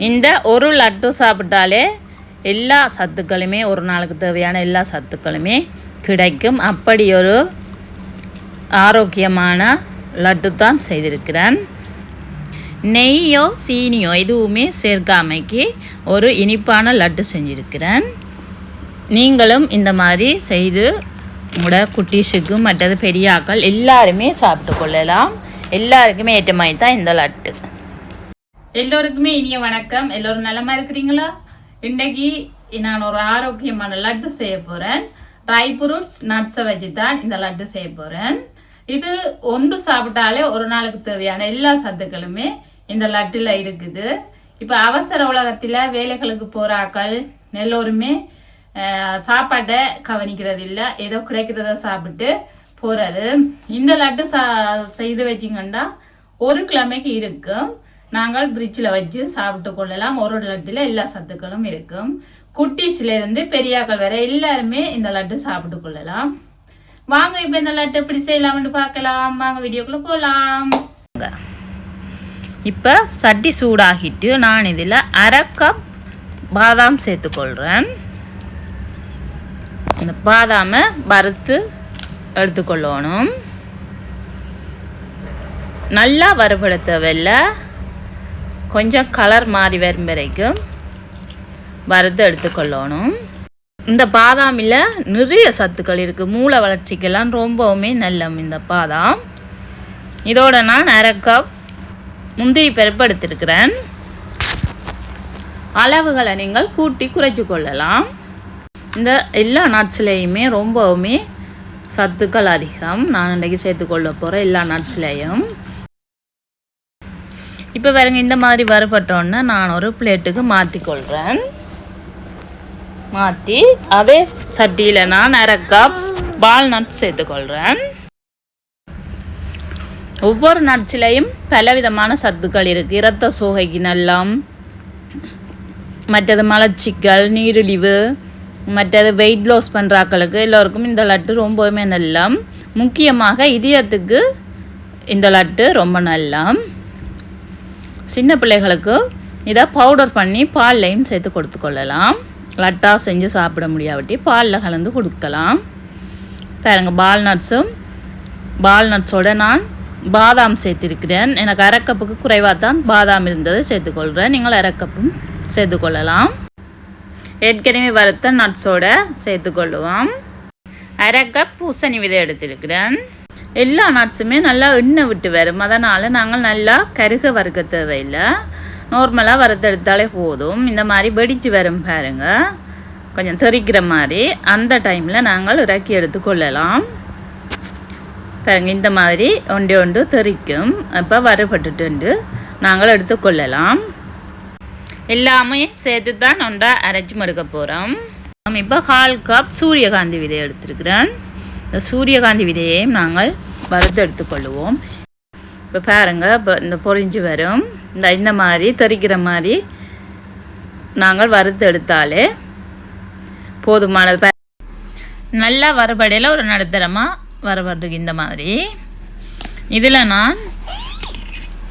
இந்த ஒரு லட்டு சாப்பிட்டாலே எல்லா சத்துக்களுமே ஒரு நாளுக்கு தேவையான எல்லா சத்துக்களுமே கிடைக்கும். அப்படி ஒரு ஆரோக்கியமான லட்டு தான் செய்திருக்கிறேன். நெய்யோ சீனியோ எதுவுமே சேர்க்காமைக்கு ஒரு இனிப்பான லட்டு செஞ்சுருக்கிறேன். நீங்களும் இந்த மாதிரி செய்து உங்களோட குட்டீஸுக்கும் மற்றது பெரியாக்கள் எல்லாருமே சாப்பிட்டு கொள்ளலாம். எல்லாருக்குமே ஏற்ற மாதிரி தான் இந்த லட்டு. எல்லோருக்குமே இனிய வணக்கம். எல்லோரும் நலமா இருக்கிறீங்களா? இன்றைக்கு நான் ஒரு ஆரோக்கியமான லட்டு செய்ய போகிறேன். ட்ரை ஃப்ரூட்ஸ் நட்ஸை வச்சு தான் இந்த லட்டு செய்ய போகிறேன். இது ஒன்று சாப்பிட்டாலே ஒரு நாளுக்கு தேவையான எல்லா சத்துக்களுமே இந்த லட்டில் இருக்குது. இப்போ அவசர உலகத்தில் வேலைகளுக்கு போகிறாக்கள் எல்லோருமே சாப்பாட்டை கவனிக்கிறது இல்லை, ஏதோ கிடைக்கிறத சாப்பிட்டு போகிறது. இந்த லட்டு செய்து வச்சிங்கன்னா ஒரு கிழமைக்கு இருக்கும். நாங்கள் ஃப்ரிட்ஜில் வச்சு சாப்பிட்டு கொள்ளலாம். ஒரு லட்டில் எல்லா சத்துக்களும் இருக்கும். குட்டீஸ்லேருந்து பெரியாக்கள் வரை எல்லாருமே இந்த லட்டு சாப்பிட்டு கொள்ளலாம். வாங்க இப்போ இந்த லட்டு எப்படி செய்யலாம்னு பார்க்கலாம். வாங்க வீடியோக்குள்ளே போகலாம். இப்போ சட்டி சூடாகிட்டு நான் இதில் அரை கப் பாதாம் சேர்த்துக்கொள்கிறேன். இந்த பாதாமை வறுத்து எடுத்துக்கொள்ளணும். நல்லா வறுபட தேவையில்லை, கொஞ்சம் கலர் மாறி வரும் வரைக்கும் வறுத்து எடுத்துக்கொள்ளணும். இந்த பாதாமில் நிறைய சத்துக்கள் இருக்குது. மூளை வளர்ச்சிக்கெல்லாம் ரொம்பவுமே நல்ல இந்த பாதாம். இதோட நான் அரை கப் முந்திரி பருப்பு எடுத்துருக்கிறேன். அளவுகளை நீங்கள் கூட்டி குறைச்சி கொள்ளலாம். இந்த எல்லா நட்ஸ்லேயுமே ரொம்பவுமே சத்துக்கள் அதிகம். நான் இன்றைக்கி சேர்த்துக்கொள்ள போகிறேன் எல்லா நட்ஸ்லேயும். இப்போ பாருங்க, இந்த மாதிரி வறுபட்டோன்னு நான் ஒரு பிளேட்டுக்கு மாற்றிக்கொள்கிறேன். மாற்றி அதே சட்டியில் நான் அரை கப் வால்நட்ஸ் சேர்த்துக்கொள்கிறேன். ஒவ்வொரு நட்ஸ்லேயும் பலவிதமான சத்துக்கள் இருக்குது. இரத்த சோகைக்கு நல்லம், மற்றது மலச்சிக்கல், நீரிழிவு, மற்றது வெயிட் லாஸ் பண்ணுறாக்களுக்கு எல்லோருக்கும் இந்த லட்டு ரொம்பவுமே நல்லம். முக்கியமாக இதயத்துக்கு இந்த லட்டு ரொம்ப நல்லம். சின்ன பிள்ளைகளுக்கு இதை பவுடர் பண்ணி பால்லையும் சேர்த்து கொடுத்து கொள்ளலாம். லட்டாக செஞ்சு சாப்பிட முடியாவிட்டி பாலில் கலந்து கொடுக்கலாம். பாருங்க, வால்நட்ஸோட நான் பாதாம் சேர்த்திருக்கிறேன். எனக்கு அரை கப்புக்கு குறைவாக தான் பாதாம் இருந்தது சேர்த்துக்கொள்கிறேன். நீங்கள் அரை கப்பும் சேர்த்துக்கொள்ளலாம். ஏற்கனவே வறுத்த நட்ஸோட சேர்த்துக்கொள்ளுவோம். அரை கப் பூசணி விதை எடுத்திருக்கிறேன். எல்லா நட்ஸுமே நல்லா எண்ணெய் விட்டு வரும். அதனால் நாங்கள் நல்லா கருக வறுக்க தேவையில்லை, நார்மலாக வறுத்தெடுத்தாலே போதும். இந்த மாதிரி வெடித்து வரும் பாருங்க, கொஞ்சம் தெறிக்கிற மாதிரி. அந்த டைமில் நாங்கள் இறக்கி எடுத்துக்கொள்ளலாம். பாருங்க, இந்த மாதிரி ஒன்று தெறிக்கும். இப்போ வறுபட்டுட்டு நாங்கள் எடுத்துக்கொள்ளலாம். எல்லாமே சேர்த்து தான் ஒன்றா அரைச்சி மறுக்க போகிறோம். இப்போ 1/4 கப் சூரியகாந்தி விதை எடுத்துருக்கிறேன். இந்த சூரியகாந்தி விதையையும் நாங்கள் வறுத்து எடுத்துக்கொள்ளுவோம். இப்போ பாருங்கள், இப்போ இந்த பொரிஞ்சு வரும். இந்த மாதிரி தெறிக்கிற மாதிரி நாங்கள் வறுத்து எடுத்தாலே போதுமானது. நல்லா வறுபடையில் ஒரு நடுத்தரமாக வறுபடுறதுக்கு இந்த மாதிரி. இதில் நான்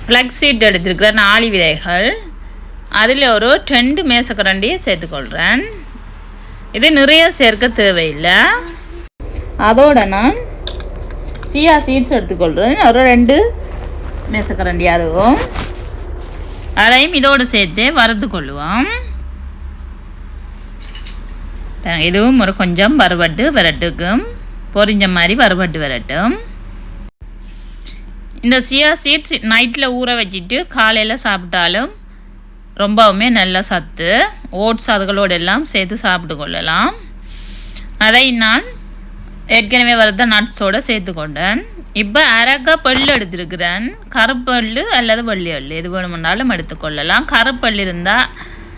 ஃப்ளக்ஸ் சீட் எடுத்துருக்கிறேன், 4 விதைகள். அதில் ஒரு 2 மேசக்கரண்டியை சேர்த்துக்கொள்கிறேன். இது நிறைய சேர்க்க தேவையில்லை. அதோட நான் சியா சீட்ஸ் எடுத்துக்கொள்கிறேன், ஒரு 2 மேசக்கரண்டி. அதுவும் அதையும் இதோடு சேர்த்து வறுத்து கொள்ளுவோம். இதுவும் ஒரு கொஞ்சம் வறுபட்டு வரட்டுக்கும், பொரிஞ்ச மாதிரி வறுபட்டு வரட்டும். இந்த சியா சீட்ஸ் நைட்டில் ஊற வச்சுட்டு காலையில் சாப்பிட்டாலும் ரொம்பவுமே நல்ல சத்து. ஓட்ஸ் அதுகளோடு எல்லாம் சேர்த்து சாப்பிட்டு கொள்ளலாம். அதை நான் ஏற்கனவே வறுத்த நட்ஸோடு சேர்த்து கொண்டேன். இப்போ அரை கப் எள்ளு எடுத்துருக்கிறேன். கருப்பு எள்ளு அல்லது வெள்ளி எள்ளு எது வேணுமென்றாலும் எடுத்துக்கொள்ளலாம். கருப்பு எள்ளு இருந்தால்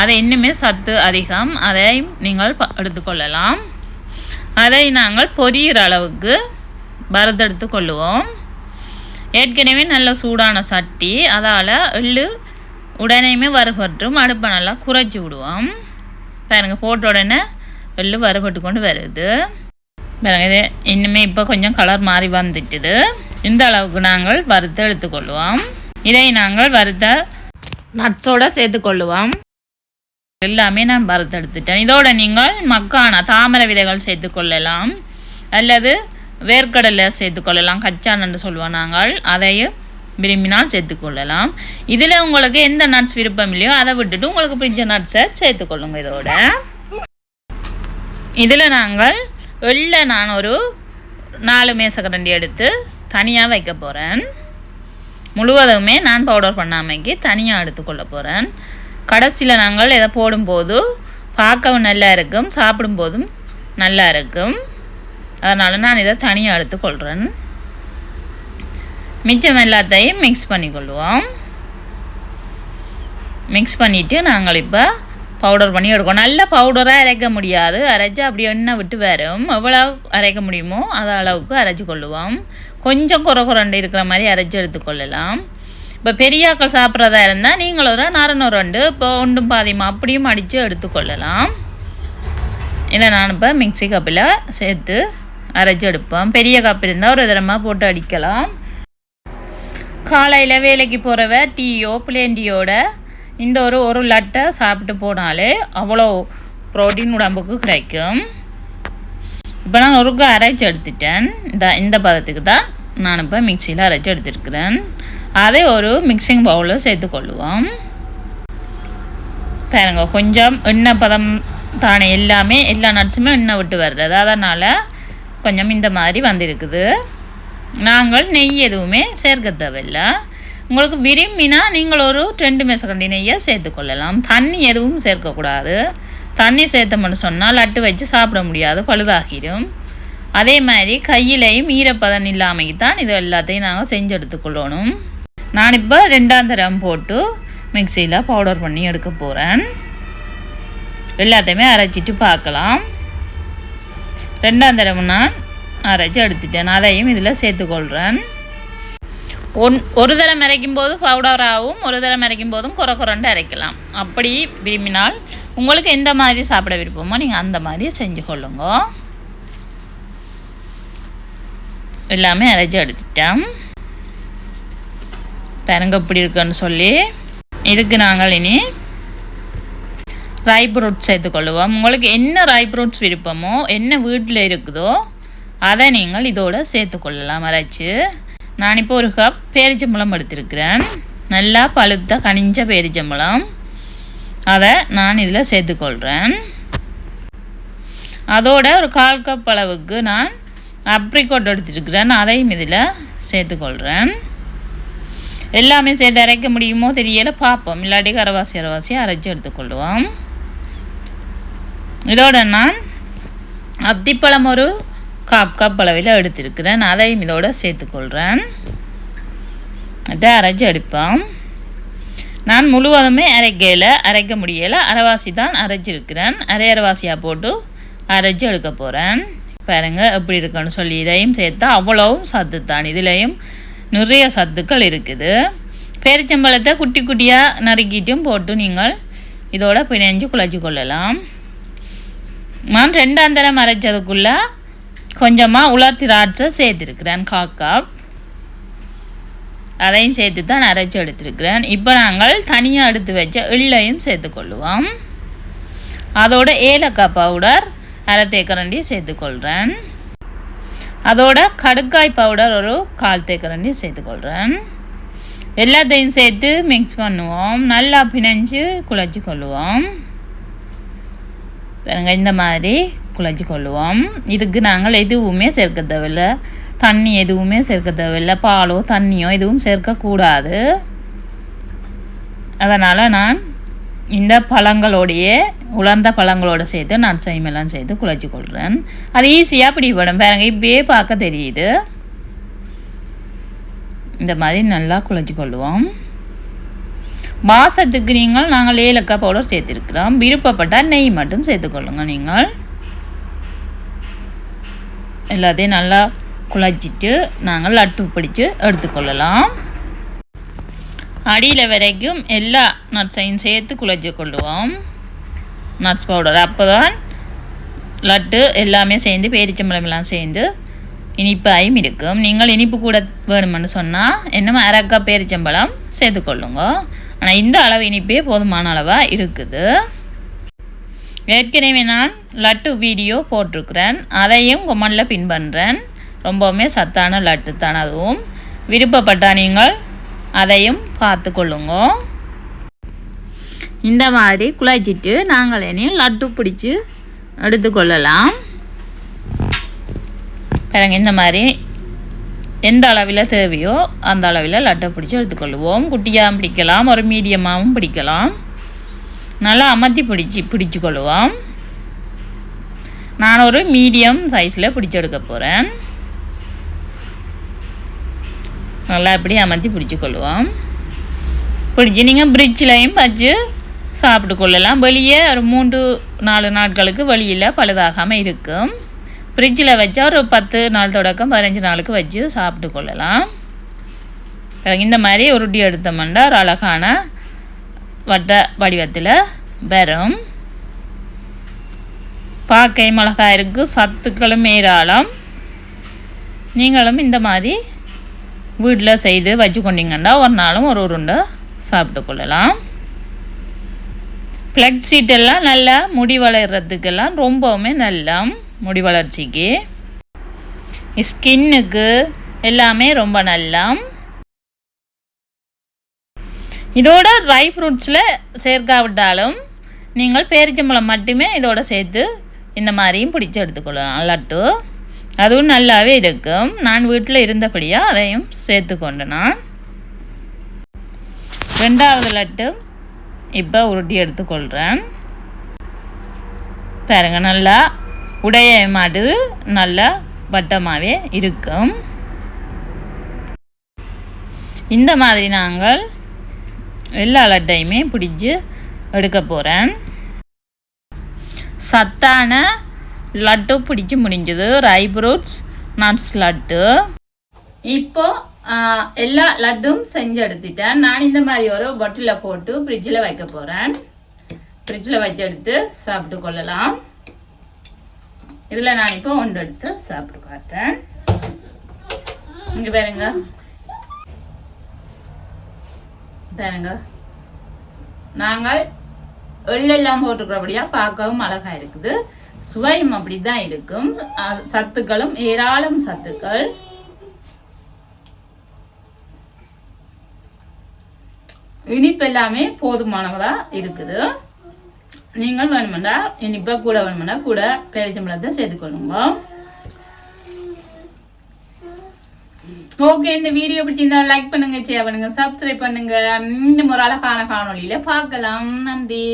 அதை இன்னுமே சத்து அதிகம், அதை நீங்கள் எடுத்துக்கொள்ளலாம். அதை நாங்கள் பொரியிற அளவுக்கு வறுத்தெடுத்து கொள்ளுவோம். ஏற்கனவே நல்ல சூடான சட்டி, அதால் எள்ளு உடனேயுமே வறுபற்றும். அடுப்பை நல்லா குறைச்சி விடுவோம். பாருங்க, போட்ட உடனே எள்ளு வறுபட்டு கொண்டு வருது. பாருங்க, இது இன்னுமே இப்போ கொஞ்சம் கலர் மாறி வந்துட்டுது. இந்த அளவுக்கு நாங்கள் வறுத்து எடுத்துக்கொள்வோம். இதை நாங்கள் வறுத்த நட்ஸோடு சேர்த்துக்கொள்ளுவோம். எல்லாமே நான் வறுத்தெடுத்துட்டேன். இதோட நீங்கள் மக்கான தாமரை விதைகள் சேர்த்துக்கொள்ளலாம், அல்லது வேர்க்கடலை சேர்த்துக்கொள்ளலாம், கச்சான் என்று சொல்லுவோம் நாங்கள். அதையும் விரும்பினால் சேர்த்துக்கொள்ளலாம். இதில் உங்களுக்கு எந்த நட்ஸ் விருப்பம் இல்லையோ அதை விட்டுட்டு உங்களுக்கு பிடிச்ச நட்ஸை சேர்த்துக்கொள்ளுங்க. இதோட இதில் நாங்கள் நான் ஒரு 4 மேசக்கரண்டி எடுத்து தனியாக வைக்க போகிறேன். முழுவதுமே நான் பவுடர் பண்ணாமைக்கு தனியாக எடுத்துக்கொள்ள போகிறேன். கடைசியில் நாங்கள் இதை போடும்போது பார்க்கவும் நல்லா இருக்கும், சாப்பிடும்போதும் நல்லா இருக்கும். அதனால் நான் இதை தனியாக எடுத்துக்கொள்கிறேன். மிச்சம் எல்லாத்தையும் மிக்ஸ் பண்ணிக்கொள்வோம். மிக்ஸ் பண்ணிவிட்டு நாங்கள் இப்போ பவுடர் பண்ணி எடுக்கணும். நல்ல பவுடராக அரைக்க முடியாது, அரைச்சி அப்படி எண்ணெய் விட்டு வரும். எவ்வளோ அரைக்க முடியுமோ அது அளவுக்கு அரைச்சி கொள்ளுவோம். கொஞ்சம் குறண்டு இருக்கிற மாதிரி அரைச்சி எடுத்துக்கொள்ளலாம். இப்போ பெரியாக்கள் சாப்பிட்றதா இருந்தால் நீங்கள் ஒரு 2 இப்போ ஒன்றும் பாதிமா அப்படியும் அடித்து எடுத்துக்கொள்ளலாம். இதை நான் இப்போ மிக்ஸி கப்பில் சேர்த்து அரைச்சி எடுப்போம். பெரிய கப் இருந்தால் ஒரு தரமாக போட்டு அடிக்கலாம். காலையில் வேலைக்கு போகிறவ டீயோ பிளேன் டீயோட இந்த ஒரு லட்டை சாப்பிட்டு போனாலே அவ்வளோ ப்ரோட்டீன் உடம்புக்கு கிடைக்கும். இப்போ நான் ஒருக்க அரைச்சி எடுத்துட்டேன். இந்த பதத்துக்கு தான் நான் இப்போ மிக்சியில் அரைச்சி எடுத்துருக்கிறேன். அதை ஒரு மிக்சிங் பவுலில் சேர்த்துக்கொள்ளுவோம். பாருங்க, கொஞ்சம் எண்ணெய் பதம் தானே, எல்லாமே எல்லா நட்ஸுமே எண்ணெய் விட்டு வர்றது, அதனால் கொஞ்சம் இந்த மாதிரி வந்திருக்குது. நாங்கள் நெய் எதுவுமே சேர்க்க தேவையில்லை. உங்களுக்கு விரும்பினா நீங்கள் ஒரு 2 மேசக்கரண்டி நெய்யை சேர்த்துக்கொள்ளலாம். தண்ணி எதுவும் சேர்க்கக்கூடாது. தண்ணி சேர்த்தோம்னு சொன்னால் லட்டு வச்சு சாப்பிட முடியாது, பழுதாகிடும். அதே மாதிரி கையிலையும் ஈரப்பதம் இல்லாமல் தான் இது எல்லாத்தையும் நாங்கள் செஞ்சு எடுத்துக்கொள்ளணும். நான் இப்போ 2ஆம் தரம் போட்டு மிக்சியில் பவுடர் பண்ணி எடுக்க போகிறேன். எல்லாத்தையுமே அரைச்சிட்டு பார்க்கலாம். 2ஆம் தரம் நான் அரைச்சி எடுத்துட்டேன். அதையும் இதில் சேர்த்துக்கொள்கிறேன். ஒரு தரம் அரைக்கும் போது பவுடராகவும், ஒரு தரம் அரைக்கும் போதும் குறண்டு அரைக்கலாம். அப்படி விரும்பினால் உங்களுக்கு எந்த மாதிரி சாப்பிட விருப்பமோ நீங்கள் அந்த மாதிரி செஞ்சு கொள்ளுங்க. எல்லாமே அரைச்சி எடுத்துட்டேன். பாருங்க எப்படி இருக்குன்னு சொல்லி. இதுக்கு நாங்கள் இனி ட்ரை ஃப்ரூட்ஸ் சேர்த்துக்கொள்ளுவோம். உங்களுக்கு என்ன ட்ரை ஃப்ரூட்ஸ் விருப்பமோ, என்ன வீட்டில் இருக்குதோ அதை நீங்கள் இதோடு சேர்த்துக்கொள்ளலாம் அரைச்சி. நான் இப்போ ஒரு கப் பேரிச்சம்பழம் எடுத்திருக்கிறேன். நல்லா பழுத்த கனிஞ்ச பேரிச்சம்பழம், அதை நான் இதில் சேர்த்துக்கொள்கிறேன். அதோட ஒரு 1/4 கப் அளவுக்கு நான் அப்ரிகோட் எடுத்துருக்கிறேன். அதையும் இதில் சேர்த்துக்கொள்கிறேன். எல்லாமே சேர்த்து அரைக்க முடியுமோ தெரியலை, பார்ப்போம். இல்லாட்டி அரைவாசி அரைச்சி எடுத்துக்கொள்வோம். இதோட நான் அத்திப்பழம் ஒரு 1/4 கப் அளவில் எடுத்திருக்கிறேன். அதையும் இதோடு சேர்த்துக்கொள்கிறேன். அதை அரைச்சி எடுப்போம். நான் முழுவதுமே அரைக்க முடியலை, அரைவாசி தான் அரைச்சிருக்கிறேன். அரைவாசியாக போட்டு அரைச்சி எடுக்க போகிறேன். பாருங்க எப்படி இருக்குன்னு சொல்லி. இதையும் சேர்த்தா அவ்வளவும் சத்து தான். இதுலேயும் நிறைய சத்துக்கள் இருக்குது. பேரிச்சம்பழத்தை குட்டி குட்டியாக நறுக்கிட்டும் போட்டு நீங்கள் இதோட பிணைஞ்சு குழச்சி கொள்ளலாம். நான் 2ஆம் தரம் அரைச்சதுக்குள்ளே கொஞ்சமாக உலர் திராட்சை சேர்த்துருக்கிறேன், 1/4 கப். அதையும் சேர்த்து தான் அரைச்சி எடுத்துருக்கிறேன். இப்போ நாங்கள் தனியாக எடுத்து வச்ச எள்ளையும் சேர்த்துக்கொள்ளுவோம். அதோட ஏலக்காய் பவுடர் 1/2 தேக்கரண்டி சேர்த்துக்கொள்கிறேன். அதோட கடுக்காய் பவுடர் ஒரு 1/4 தேக்கரண்டி சேர்த்துக்கொள்கிறேன். எல்லாத்தையும் சேர்த்து மிக்ஸ் பண்ணுவோம். நல்லா பிணைஞ்சு குழச்சி கொள்ளுவோம். பாருங்க, இந்த மாதிரி குழச்சி கொள்ளுவோம். இதுக்கு நாங்கள் எதுவுமே சேர்க்க தேவையில்லை, தண்ணி எதுவுமே சேர்க்க தேவையில்லை, பாலோ தண்ணியோ எதுவும் சேர்க்கக்கூடாது. அதனால் நான் இந்த பழங்களோடையே உலர்ந்த பழங்களோடு சேர்த்து நான் செய்மெல்லாம் சேர்த்து குழச்சி கொள்கிறேன். அது ஈஸியாக பிடிப்படும். பாருங்க, இப்படியே பார்க்க தெரியுது. இந்த மாதிரி நல்லா குழச்சி கொள்ளுவோம். வாசத்துக்கு நாங்கள் ஏலக்காய் பவுடர் சேர்த்துருக்கிறோம். விருப்பப்பட்டால் நெய் மட்டும் சேர்த்துக்கொள்ளுங்க. நீங்கள் எல்லாத்தையும் நல்லா குழச்சிட்டு நாங்கள் லட்டு பிடிச்சி எடுத்துக்கொள்ளலாம். அடியில் வரைக்கும் எல்லா நட்ஸையும் சேர்த்து குழச்சி கொள்ளுவோம். நட்ஸ் பவுடர் அப்போ தான் லட்டு எல்லாமே சேர்ந்து பேரிச்சம்பழம் எல்லாம் சேர்ந்து இனிப்பாயும் இருக்கும். நீங்கள் இனிப்பு கூட வேணுமென்னு சொன்னால் இன்னும் 1/2 கப் பேரிச்சம்பழம் சேர்த்துக்கொள்ளுங்க. ஆனால் இந்த அளவு இனிப்பே போதுமான அளவாக இருக்குது. ஏற்கனவே நான் லட்டு வீடியோ போட்டிருக்கிறேன், அதையும் கொமெண்டில் பின் பண்ணுறேன். ரொம்பவுமே சத்தான லட்டு தான், அதுவும் விருப்பப்பட்டால் நீங்கள் அதையும் பார்த்து கொள்ளுங்க. இந்த மாதிரி குழச்சிட்டு நாங்கள் இனி லட்டு பிடிச்சி எடுத்துக்கொள்ளலாம். பாருங்க, இந்த மாதிரி எந்த அளவில் தேவையோ அந்த அளவில் லட்டை பிடிச்சி எடுத்துக்கொள்வோம். குட்டியாகவும் பிடிக்கலாம், ஒரு மீடியமாகவும் பிடிக்கலாம். நல்லா அமர்த்தி பிடிச்சு கொள்வோம். நான் ஒரு மீடியம் சைஸில் பிடிச்சி எடுக்க போகிறேன். நல்லா இப்படி அமர்த்தி பிடிச்சி கொள்வோம். பிடிச்சி நீங்கள் ஃப்ரிட்ஜ்லையும் வச்சு சாப்பிட்டு கொள்ளலாம். வெளியே ஒரு 3-4 நாட்களுக்கு வெளியில் பழுதாகாமல் இருக்கும். ஃப்ரிட்ஜில் வச்சா ஒரு 10 நாள் தொடக்கம் 15 நாளுக்கு வச்சு சாப்பிட்டு கொள்ளலாம். இந்த மாதிரி உருட்டி எடுத்தோம்னா ஒரு அழகான வட்ட வடிவத்தில் வரும். பாக்கை மிளகாய் இருக்குது, சத்துக்களும் ஏராளம். நீங்களும் இந்த மாதிரி வீட்டில் செய்து வச்சு கொண்டீங்கன்னா ஒரு நாளும் ஒரு உருண்டை சாப்பிட்டு கொள்ளலாம். ஃப்ளக்ஸ் சீட்டெல்லாம் நல்லா முடி வளர்கிறதுக்கெல்லாம் ரொம்பவுமே நல்லா முடி வளர்ச்சிக்கு, ஸ்கின்னுக்கு எல்லாமே ரொம்ப நல்லா. இதோட ட்ரை ஃப்ரூட்ஸில் சேர்க்காவிட்டாலும் நீங்கள் பேரிச்சம்பழம் மட்டுமே இதோட சேர்த்து இந்த மாதிரியும் பிடிச்சி எடுத்துக்கொள்ளலாம் லட்டு. அதுவும் நல்லாவே இருக்கும். நான் வீட்டில் இருந்தபடியாக அதையும் சேர்த்துக்கொண்டு நான் 2வது லட்டு இப்போ உருட்டி எடுத்துக்கொள்கிறேன். பாருங்க, நல்லா உடைய மாட்டு நல்லா வட்டமாகவே இருக்கும். இந்த மாதிரி நாங்கள் எல்லா லட்டையுமே பிடிச்சி எடுக்க போகிறேன். சத்தான லட்டு பிடிச்சி முடிஞ்சது, ட்ரை ஃப்ரூட்ஸ் நட்ஸ் லட்டு. இப்போ எல்லா லட்டும் செஞ்சு எடுத்துட்டேன். நான் இந்த மாதிரி ஒரு பாட்டிலில் போட்டு ஃப்ரிட்ஜில் வைக்க போகிறேன். ஃப்ரிட்ஜில் வச்சு எடுத்து சாப்பிட்டு கொள்ளலாம். இதில் நான் இப்போ ஒன்று எடுத்து சாப்பிட்டு காட்டுறேன். இங்கே பாருங்க பாருங்க, நாங்கள் எள்ளெல்லாம் போட்டுக்கிறபடியாக பார்க்கவும் அழகாக இருக்குது. சுவையும் அப்படி தான் இருக்கும். சத்துக்களும் ஏராளம் சத்துக்கள். இனிப்பு எல்லாமே போதுமானதாக இருக்குது. நீங்கள் வேணுமெண்டா இனிப்பை கூட வேணுமெண்டா கூட பேரிச்சம்பழத்தை சேர்த்துக்கொள்ளுங்க. ஓகே, இந்த வீடியோ பிடிச்சிருந்தா லைக் பண்ணுங்க, ஷேர் பண்ணுங்க, சப்ஸ்கிரைப் பண்ணுங்க. இன்னும் ஒரு அழகான காணொலியில பார்க்கலாம். நன்றி.